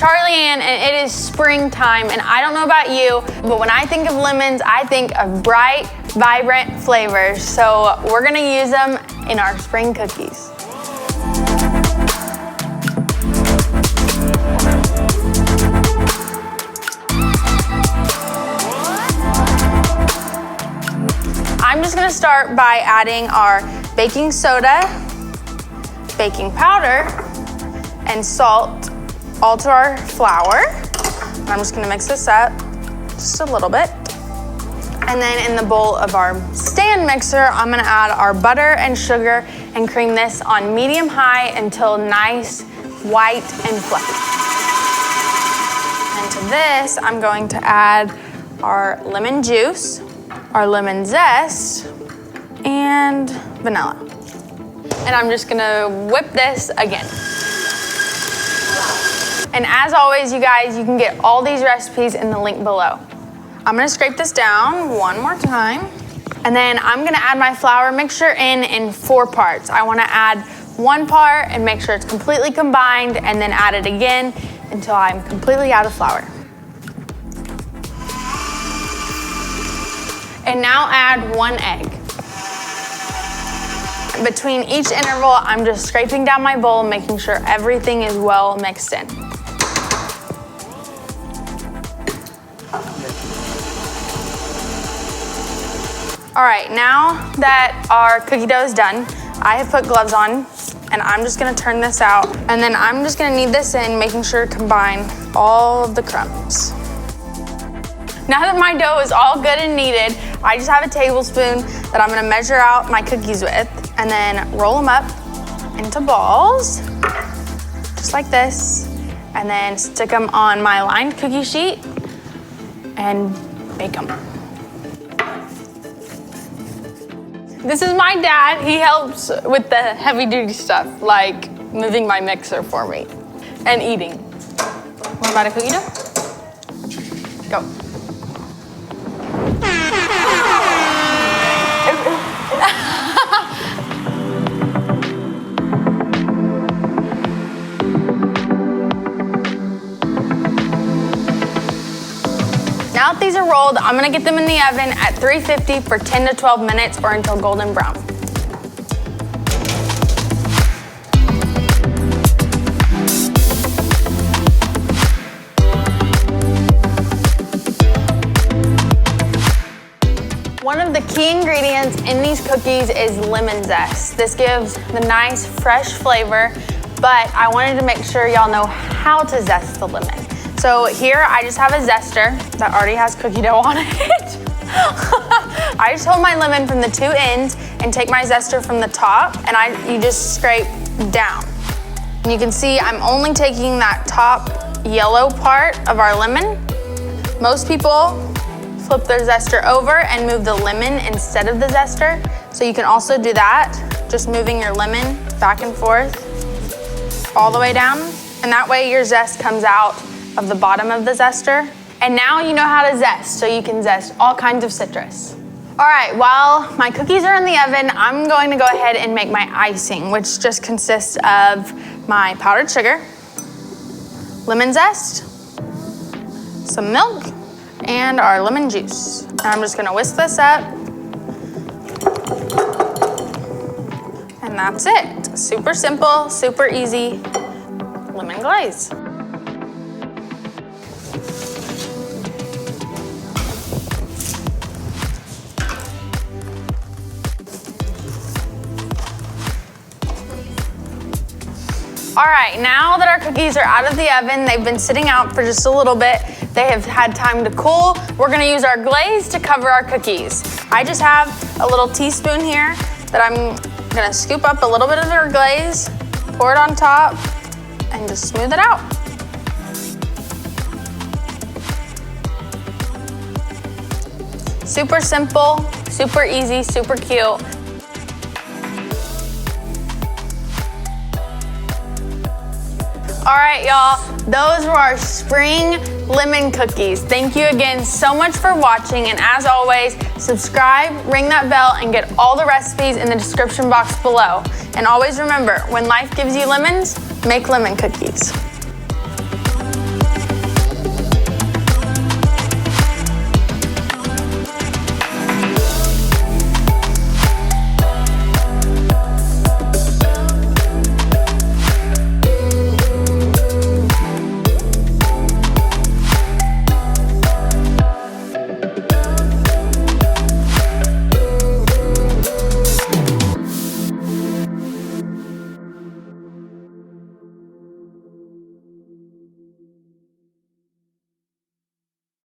Charlie Ann, and it is springtime, and I don't know about you, but when I think of lemons, I think of bright, vibrant flavors. So we're gonna use them in our spring cookies. I'm just gonna start by adding our baking soda, baking powder, and salt all to our flour. I'm just gonna mix this up just a little bit. And then in the bowl of our stand mixer, I'm gonna add our butter and sugar and cream this on medium-high until nice, white, and fluffy. And to this, I'm going to add our lemon juice, our lemon zest, and vanilla. And I'm just gonna whip this again. And as always, you guys, you can get all these recipes in the link below. I'm gonna scrape this down one more time. And then I'm gonna add my flour mixture in 4 parts. I wanna add 1 part and make sure it's completely combined, and then add it again until I'm completely out of flour. And now add 1 egg. Between each interval, I'm just scraping down my bowl, making sure everything is well mixed in. All right, now that our cookie dough is done, I have put gloves on, and I'm just gonna turn this out, and then I'm just gonna knead this in, making sure to combine all of the crumbs. Now that my dough is all good and kneaded, I just have a tablespoon that I'm gonna measure out my cookies with, and then roll them up into balls, just like this, and then stick them on my lined cookie sheet and bake them. This is my dad. He helps with the heavy-duty stuff, like moving my mixer for me and eating. What about a cookie dough? Go. Now that these are rolled, I'm gonna get them in the oven at 350 for 10 to 12 minutes or until golden brown. One of the key ingredients in these cookies is lemon zest. This gives the nice, fresh flavor, but I wanted to make sure y'all know how to zest the lemon. So here I just have a zester that already has cookie dough on it. I just hold my lemon from the 2 ends and take my zester from the top, and you just scrape down. And you can see I'm only taking that top yellow part of our lemon. Most people flip their zester over and move the lemon instead of the zester. So you can also do that, just moving your lemon back and forth all the way down. And that way your zest comes out of the bottom of the zester. And now you know how to zest, so you can zest all kinds of citrus. All right, while my cookies are in the oven, I'm going to go ahead and make my icing, which just consists of my powdered sugar, lemon zest, some milk, and our lemon juice. And I'm just gonna whisk this up. And that's it. Super simple, super easy lemon glaze. All right, now that our cookies are out of the oven, they've been sitting out for just a little bit, they have had time to cool, we're gonna use our glaze to cover our cookies. I just have a little teaspoon here that I'm gonna scoop up a little bit of our glaze, pour it on top, and just smooth it out. Super simple, super easy, super cute. All right, y'all, those were our spring lemon cookies. Thank you again so much for watching, and as always, subscribe, ring that bell, and get all the recipes in the description box below. And always remember, when life gives you lemons, make lemon cookies.